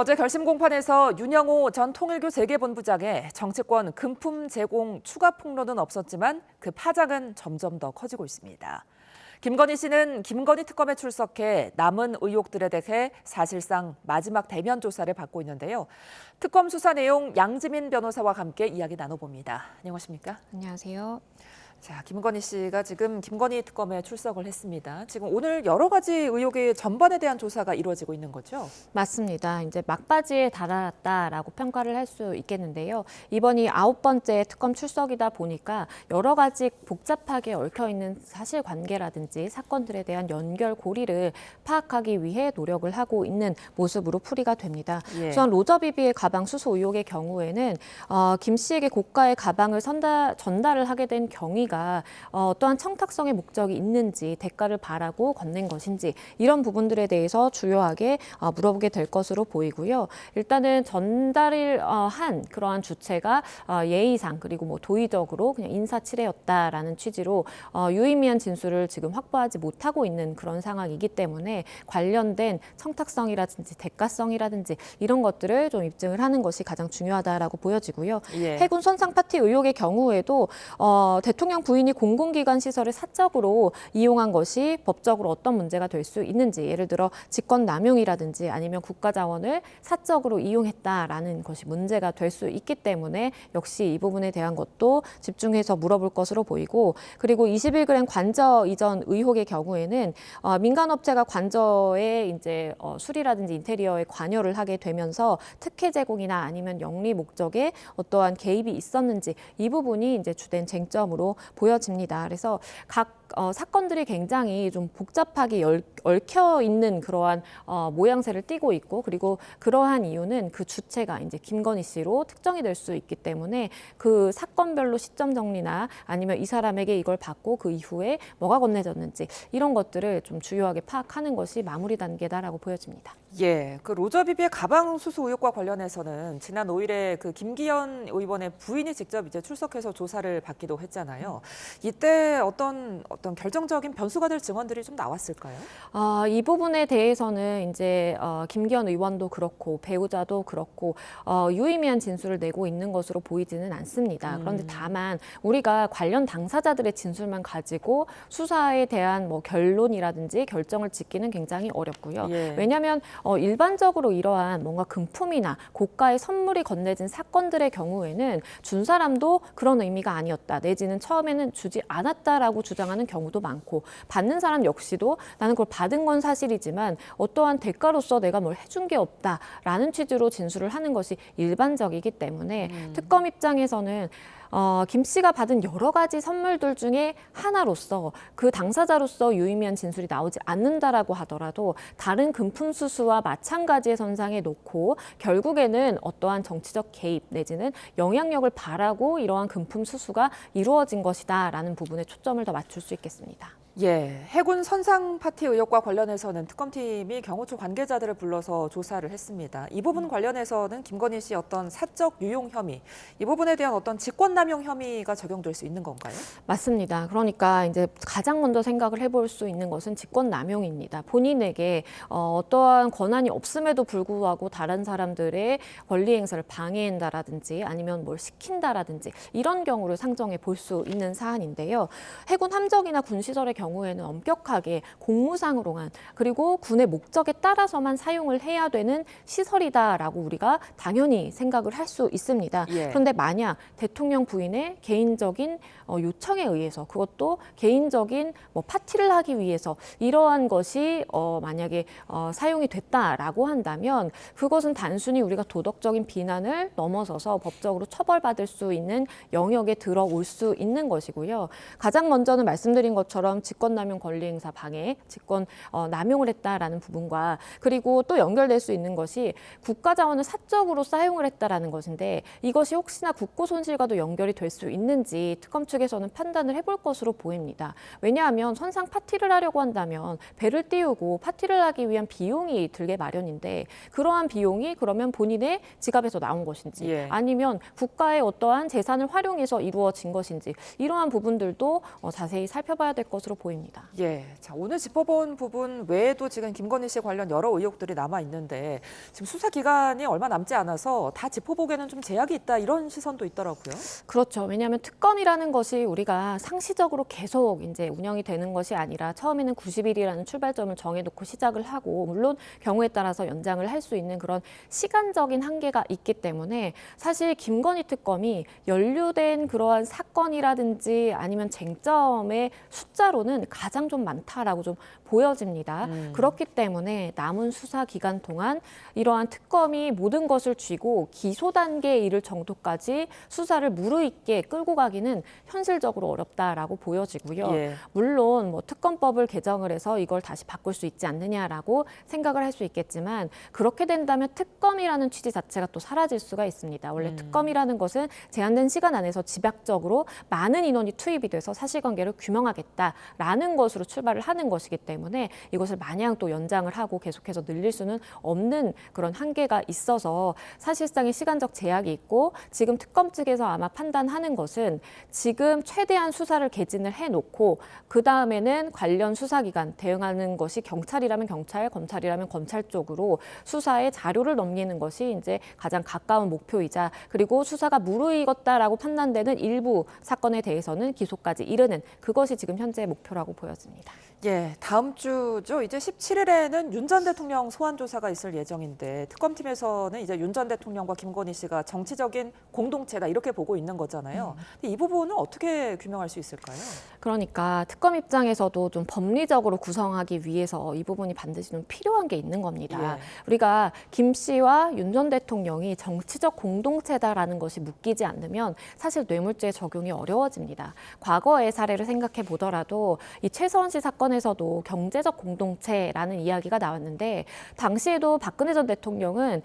어제 결심 공판에서 윤영호 전 통일교 재계본부장의 정치권 금품 제공 추가 폭로는 없었지만 그 파장은 점점 더 커지고 있습니다. 김건희 씨는 김건희 특검에 출석해 남은 의혹들에 대해 사실상 마지막 대면 조사를 받고 있는데요. 특검 수사 내용 양지민 변호사와 함께 이야기 나눠봅니다. 안녕하십니까? 안녕하세요. 자, 김건희 씨가 지금 김건희 특검에 출석을 했습니다. 지금 오늘 여러 가지 의혹의 전반에 대한 조사가 이루어지고 있는 거죠? 맞습니다. 이제 막바지에 달았다라고 평가를 할 수 있겠는데요. 이번이 9번째 특검 출석이다 보니까 여러 가지 복잡하게 얽혀있는 사실관계라든지 사건들에 대한 연결고리를 파악하기 위해 노력을 하고 있는 모습으로 풀이가 됩니다. 예. 우선 로저비비의 가방 수수 의혹의 경우에는 김 씨에게 고가의 가방을 전달을 하게 된 경위가 어떠한 청탁성의 목적이 있는지 대가를 바라고 건넨 것인지 이런 부분들에 대해서 주요하게 물어보게 될 것으로 보이고요. 일단은 전달을 한 그러한 주체가 예의상 그리고 뭐 도의적으로 그냥 인사치레였다라는 취지로 유의미한 진술을 지금 확보하지 못하고 있는 그런 상황이기 때문에 관련된 청탁성이라든지 대가성이라든지 이런 것들을 좀 입증을 하는 것이 가장 중요하다라고 보여지고요. 예. 해군 선상 파티 의혹의 경우에도 대통령 부인이 공공기관 시설을 사적으로 이용한 것이 법적으로 어떤 문제가 될 수 있는지, 예를 들어 직권 남용이라든지 아니면 국가 자원을 사적으로 이용했다라는 것이 문제가 될 수 있기 때문에 역시 이 부분에 대한 것도 집중해서 물어볼 것으로 보이고, 그리고 21g 관저 이전 의혹의 경우에는 민간업체가 관저에 이제 수리라든지 인테리어에 관여를 하게 되면서 특혜 제공이나 아니면 영리 목적에 어떠한 개입이 있었는지 이 부분이 이제 주된 쟁점으로 보여집니다. 그래서 각 사건들이 굉장히 좀 복잡하게 얽혀 있는 그러한 모양새를 띠고 있고, 그리고 그러한 이유는 그 주체가 이제 김건희 씨로 특정이 될 수 있기 때문에 그 사건별로 시점 정리나 아니면 이 사람에게 이걸 받고 그 이후에 뭐가 건네졌는지 이런 것들을 좀 주요하게 파악하는 것이 마무리 단계다라고 보여집니다. 예, 그 로저비비의 가방 수수 의혹과 관련해서는 지난 5일에 그 김기현 의원의 부인이 직접 이제 출석해서 조사를 받기도 했잖아요. 이때 어떤 결정적인 변수가 될 증언들이 좀 나왔을까요? 이 부분에 대해서는 이제 김기현 의원도 그렇고 배우자도 그렇고 유의미한 진술을 내고 있는 것으로 보이지는 않습니다. 그런데 다만 우리가 관련 당사자들의 진술만 가지고 수사에 대한 뭐 결론이라든지 결정을 짓기는 굉장히 어렵고요. 예. 왜냐하면 일반적으로 이러한 뭔가 금품이나 고가의 선물이 건네진 사건들의 경우에는 준 사람도 그런 의미가 아니었다, 내지는 처음에는 주지 않았다라고 주장하는 경우도 많고, 받는 사람 역시도 나는 그걸 받은 건 사실이지만 어떠한 대가로서 내가 뭘 해준 게 없다라는 취지로 진술을 하는 것이 일반적이기 때문에 특검 입장에서는 김 씨가 받은 여러 가지 선물들 중에 하나로서 그 당사자로서 유의미한 진술이 나오지 않는다라고 하더라도 다른 금품 수수와 마찬가지의 선상에 놓고 결국에는 어떠한 정치적 개입 내지는 영향력을 바라고 이러한 금품 수수가 이루어진 것이다라는 부분에 초점을 더 맞출 수 있겠습니다. 예, 해군 선상 파티 의혹과 관련해서는 특검팀이 경호처 관계자들을 불러서 조사를 했습니다. 이 부분 관련해서는 김건희 씨 어떤 사적 유용 혐의, 이 부분에 대한 어떤 직권남용 혐의가 적용될 수 있는 건가요? 맞습니다. 그러니까 이제 가장 먼저 생각을 해볼 수 있는 것은 직권남용입니다. 본인에게 어떠한 권한이 없음에도 불구하고 다른 사람들의 권리 행사를 방해한다라든지 아니면 뭘 시킨다라든지 이런 경우를 상정해 볼 수 있는 사안인데요. 해군 함정이나 군시설의 경우에는 엄격하게 공무상으로만 그리고 군의 목적에 따라서만 사용을 해야 되는 시설이다라고 우리가 당연히 생각을 할 수 있습니다. 예. 그런데 만약 대통령 부인의 개인적인 요청에 의해서, 그것도 개인적인 뭐 파티를 하기 위해서 이러한 것이 만약에 사용이 됐다라고 한다면 그것은 단순히 우리가 도덕적인 비난을 넘어서서 법적으로 처벌받을 수 있는 영역에 들어올 수 있는 것이고요. 가장 먼저는 말씀드린 것처럼 직권남용 권리행사 방해, 직권 남용을 했다라는 부분과, 그리고 또 연결될 수 있는 것이 국가자원을 사적으로 사용을 했다라는 것인데, 이것이 혹시나 국고손실과도 연결이 될 수 있는지 특검 측에서는 판단을 해볼 것으로 보입니다. 왜냐하면 선상 파티를 하려고 한다면 배를 띄우고 파티를 하기 위한 비용이 들게 마련인데, 그러한 비용이 그러면 본인의 지갑에서 나온 것인지 예. 아니면 국가의 어떠한 재산을 활용해서 이루어진 것인지 이러한 부분들도 자세히 살펴봐야 될 것으로 보입니다. 예, 자 오늘 짚어본 부분 외에도 지금 김건희 씨 관련 여러 의혹들이 남아 있는데 지금 수사 기간이 얼마 남지 않아서 다 짚어보기에는 좀 제약이 있다 이런 시선도 있더라고요. 그렇죠. 왜냐하면 특검이라는 것이 우리가 상시적으로 계속 이제 운영이 되는 것이 아니라 처음에는 90일이라는 출발점을 정해놓고 시작을 하고 물론 경우에 따라서 연장을 할 수 있는 그런 시간적인 한계가 있기 때문에 사실 김건희 특검이 연루된 그러한 사건이라든지 아니면 쟁점의 숫자로는 가장 좀 많다라고 좀 보여집니다. 그렇기 때문에 남은 수사 기간 동안 이러한 특검이 모든 것을 쥐고 기소 단계에 이를 정도까지 수사를 무르익게 끌고 가기는 현실적으로 어렵다라고 보여지고요. 예. 물론 뭐 특검법을 개정을 해서 이걸 다시 바꿀 수 있지 않느냐라고 생각을 할 수 있겠지만 그렇게 된다면 특검이라는 취지 자체가 또 사라질 수가 있습니다. 원래 특검이라는 것은 제한된 시간 안에서 집약적으로 많은 인원이 투입이 돼서 사실관계를 규명하겠다라는 것으로 출발을 하는 것이기 때문에 이것을 마냥 또 연장을 하고 계속해서 늘릴 수는 없는 그런 한계가 있어서 사실상의 시간적 제약이 있고 지금 특검 측에서 아마 판단하는 것은 지금 최대한 수사를 개진을 해놓고 그 다음에는 관련 수사기관 대응하는 것이 경찰이라면 경찰, 검찰이라면 검찰 쪽으로 수사에 자료를 넘기는 것이 이제 가장 가까운 목표이자 그리고 수사가 무르익었다라고 판단되는 일부 사건에 대해서는 기소까지 이르는 그것이 지금 현재의 목표라고 보여집니다. 예, 다음 주죠. 이제 17일에는 윤 전 대통령 소환 조사가 있을 예정인데 특검팀에서는 이제 윤 전 대통령과 김건희 씨가 정치적인 공동체다 이렇게 보고 있는 거잖아요. 근데 이 부분은 어떻게 규명할 수 있을까요? 그러니까 특검 입장에서도 좀 법리적으로 구성하기 위해서 이 부분이 반드시 좀 필요한 게 있는 겁니다. 예. 우리가 김 씨와 윤 전 대통령이 정치적 공동체다라는 것이 묶이지 않으면 사실 뇌물죄 적용이 어려워집니다. 과거의 사례를 생각해 보더라도 이 최서원 씨 사건에서도 경제적 공동체라는 이야기가 나왔는데 당시에도 박근혜 전 대통령은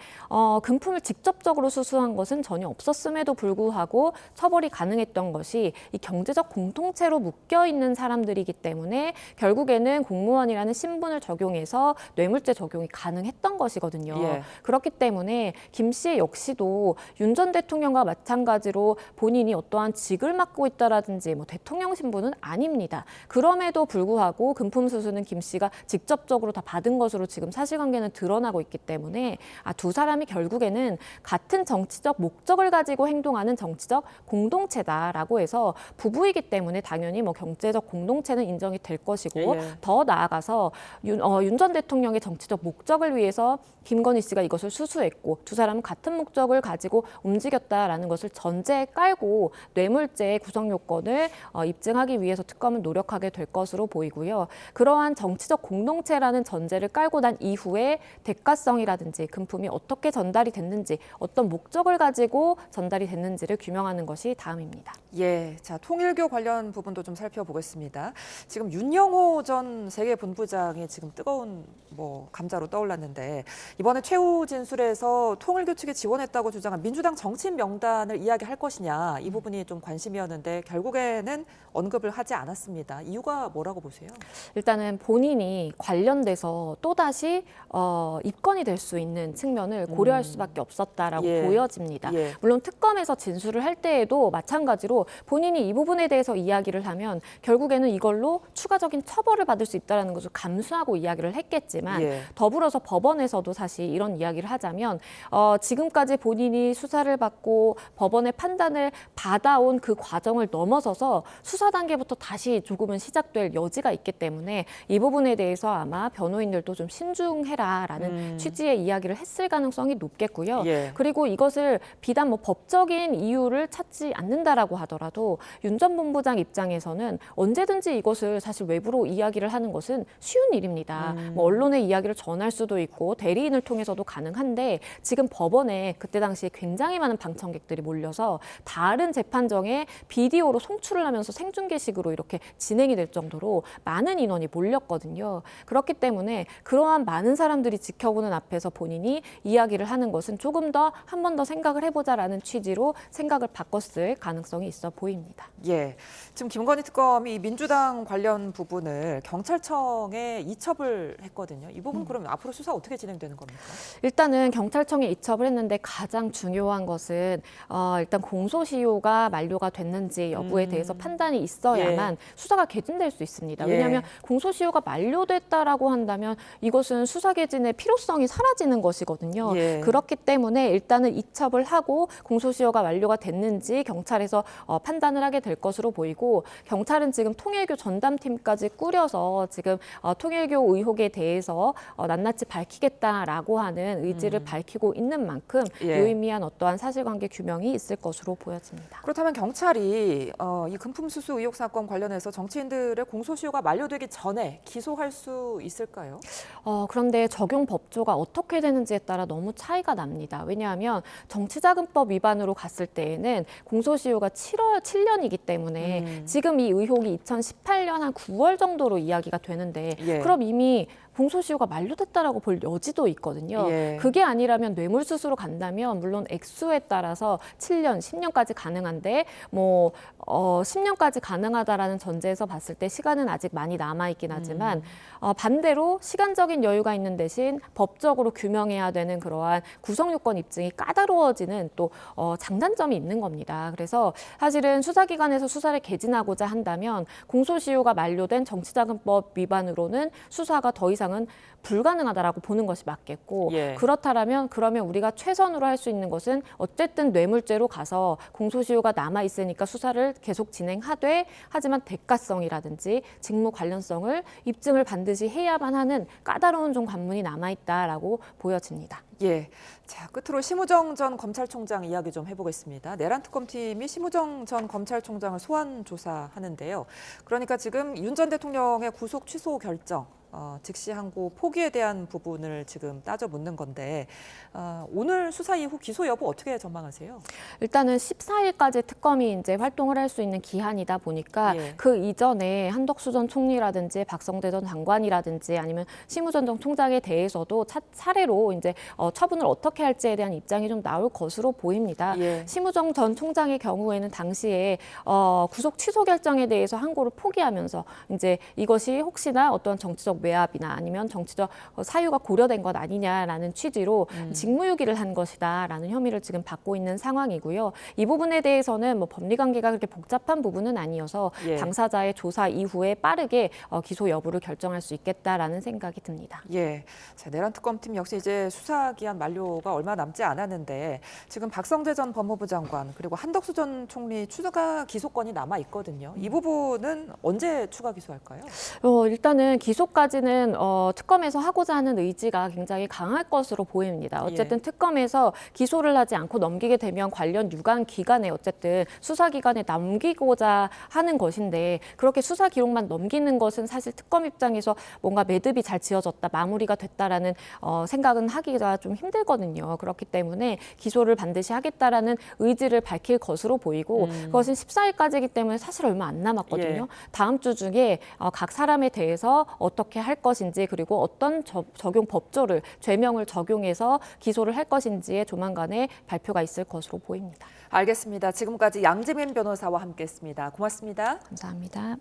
금품을 직접적으로 수수한 것은 전혀 없었음에도 불구하고 처벌이 가능했던 것이 이 경제적 공동체로 묶여 있는 사람들이기 때문에 결국에는 공무원이라는 신분을 적용해서 뇌물죄 적용이 가능했던 것이거든요. 예. 그렇기 때문에 김 씨 역시도 윤 전 대통령과 마찬가지로 본인이 어떠한 직을 맡고 있다라든지 뭐 대통령 신분은 아닙니다. 그럼에도 불구하고 금품 수수는 김 씨가 직접적으로 다 받은 것으로 지금 사실관계는 드러나고 있기 때문에 두 사람이 결국에는 같은 정치적 목적을 가지고 행동하는 정치적 공동체다라고 해서 부부이기 때문에 당연히 뭐 경제적 공동체는 인정이 될 것이고 예. 더 나아가서 윤 전 대통령의 정치적 목적을 위해서 김건희 씨가 이것을 수수했고 두 사람은 같은 목적을 가지고 움직였다라는 것을 전제에 깔고 뇌물죄의 구성 요건을 입증하기 위해서 특검은 노력하게 될 것으로 보이고요. 그러한 정치적 공동체라는 전제를 깔고 난 이후에 대가성이라든지 금품이 어떻게 전달이 됐는지 어떤 목적을 가지고 전달이 됐는지를 규명하는 것이 다음입니다. 예, 자 통일교 관련 부분도 좀 살펴보겠습니다. 지금 윤영호 전 세계본부장이 지금 뜨거운 감자로 떠올랐는데 이번에 최후 진술에서 통일교 측에 지원했다고 주장한 민주당 정치인 명단을 이야기할 것이냐 이 부분이 좀 관심이었는데 결국에는 언급을 하지 않았습니다. 이유가 뭐라고 보세요? 일단은 본인이 관련돼서 또다시 입건이 될 수 있는 측면을 고려할 수밖에 없었다라고 예. 보여집니다. 예. 물론 특검에서 진술을 할 때에도 마찬가지로 본인이 이 부분에 대해서 이야기를 하면 결국에는 이걸로 추가적인 처벌을 받을 수 있다는 것을 감수하고 이야기를 했겠지만 예. 더불어서 법원에서도 사실 이런 이야기를 하자면 지금까지 본인이 수사를 받고 법원의 판단을 받아온 그 과정을 넘어서서 수사 단계부터 다시 조금은 시작될 여지가 있기 때문에 이 부분에 대해서 아마 변호인들도 좀 신중해라라는 취지의 이야기를 했을 가능성이 높겠고요. 예. 그리고 이것을 비단 법적인 이유를 찾지 않는다라고 하더라도 윤 전 본부장 입장에서는 언제든지 이것을 사실 외부로 이야기를 하는 것은 쉬운 일입니다. 언론에 이야기를 전할 수도 있고 대리인을 통해서도 가능한데 지금 법원에 그때 당시에 굉장히 많은 방청객들이 몰려서 다른 재판정에 비디오로 송출을 하면서 생중계식으로 이렇게 진행이 될 정도로 많은 인원이 몰렸거든요. 그렇기 때문에 그러한 많은 사람들이 지켜보는 앞에서 본인이 이야기를 하는 것은 조금 더 한 번 더 생각을 해보자라는 취지로 생각을 바꿨을 가능성이 있어 보입니다. 예, 지금 김건희 특검이 민주당 관련 부분을 경찰청에 이첩을 했거든요. 이 부분 그러면 앞으로 수사 어떻게 진행되는 겁니까? 일단은 경찰청에 이첩을 했는데 가장 중요한 것은 일단 공소시효가 만료가 됐는지 여부에 대해서 판단이 있어야만 수사가 개진될 수 있습니다. 예. 왜냐하면 왜냐하면 공소시효가 만료됐다라고 한다면 이것은 수사개진의 필요성이 사라지는 것이거든요. 그렇기 때문에 일단은 이첩을 하고 공소시효가 만료가 됐는지 경찰에서 판단을 하게 될 것으로 보이고 경찰은 지금 통일교 전담팀까지 꾸려서 지금 통일교 의혹에 대해서 낱낱이 밝히겠다라고 하는 의지를 밝히고 있는 만큼 유의미한 어떠한 사실관계 규명이 있을 것으로 보여집니다. 그렇다면 경찰이 이 금품수수 의혹 사건 관련해서 정치인들의 공소시효가 만료되기 전에 기소할 수 있을까요? 그런데 적용 법조가 어떻게 되는지에 따라 너무 차이가 납니다. 왜냐하면 정치자금법 위반으로 갔을 때에는 공소시효가 7년이기 때문에 지금 이 의혹이 2018년 한 9월 정도로 이야기가 되는데 그럼 이미 공소시효가 만료됐다라고 볼 여지도 있거든요. 그게 아니라면 뇌물수수로 간다면 물론 액수에 따라서 7년, 10년까지 가능한데 10년까지 가능하다라는 전제에서 봤을 때 시간은 아직 많이 남아있긴 하지만 반대로 시간적인 여유가 있는 대신 법적으로 규명해야 되는 그러한 구성요건 입증이 까다로워지는 또 장단점이 있는 겁니다. 그래서 사실은 수사기관에서 수사를 개진하고자 한다면 공소시효가 만료된 정치자금법 위반으로는 수사가 더 이상은 불가능하다라고 보는 것이 맞겠고 그렇다면 그러면 우리가 최선으로 할 수 있는 것은 어쨌든 뇌물죄로 가서 공소시효가 남아 있으니까 수사를 계속 진행하되 하지만 대가성이라든지 직무 관련성을 입증을 반드시 해야만 하는 까다로운 좀 관문이 남아 있다라고 보여집니다. 자, 끝으로 심우정 전 검찰총장 이야기 좀 해보겠습니다. 내란 특검팀이 심우정 전 검찰총장을 소환 조사하는데요. 그러니까 지금 윤 전 대통령의 구속 취소 결정, 즉시 항고 포기에 대한 부분을 지금 따져 묻는 건데 오늘 수사 이후 기소 여부 어떻게 전망하세요? 일단은 14일까지 특검이 이제 활동을 할 수 있는 기한이다 보니까 그 이전에 한덕수 전 총리라든지 박성대 전 장관이라든지 아니면 심우정 전 총장에 대해서도 차례로 이제 처분을 어떻게 할지에 대한 입장이 좀 나올 것으로 보입니다. 심우정 전 총장의 경우에는 당시에 구속 취소 결정에 대해서 항고를 포기하면서 이제 이것이 혹시나 어떤 정치적 외압이나 아니면 정치적 사유가 고려된 것 아니냐라는 취지로 직무유기를 한 것이다라는 혐의를 지금 받고 있는 상황이고요. 이 부분에 대해서는 뭐 법리 관계가 그렇게 복잡한 부분은 아니어서 당사자의 조사 이후에 빠르게 기소 여부를 결정할 수 있겠다라는 생각이 듭니다. 자, 내란 특검팀 역시 이제 수사 기한 만료가 얼마 남지 않았는데 지금 박성대 전 법무부 장관 그리고 한덕수 전 총리 추가 기소권이 남아 있거든요. 이 부분은 언제 추가 기소할까요? 일단은 기소까지는 특검에서 하고자 하는 의지가 굉장히 강할 것으로 보입니다. 어쨌든 특검에서 기소를 하지 않고 넘기게 되면 관련 유관 기관에 어쨌든 수사기관에 넘기고자 하는 것인데 그렇게 수사 기록만 넘기는 것은 사실 특검 입장에서 뭔가 매듭이 잘 지어졌다, 마무리가 됐다라는 생각은 하기가 좀 힘들거든요. 그렇기 때문에 기소를 반드시 하겠다라는 의지를 밝힐 것으로 보이고 그것은 14일까지이기 때문에 사실 얼마 안 남았거든요. 다음 주 중에 각 사람에 대해서 어떻게 할 것인지 그리고 어떤 적용 법조를 죄명을 적용해서 기소를 할 것인지에 조만간에 발표가 있을 것으로 보입니다. 알겠습니다. 지금까지 양재민 변호사와 함께했습니다. 고맙습니다. 감사합니다.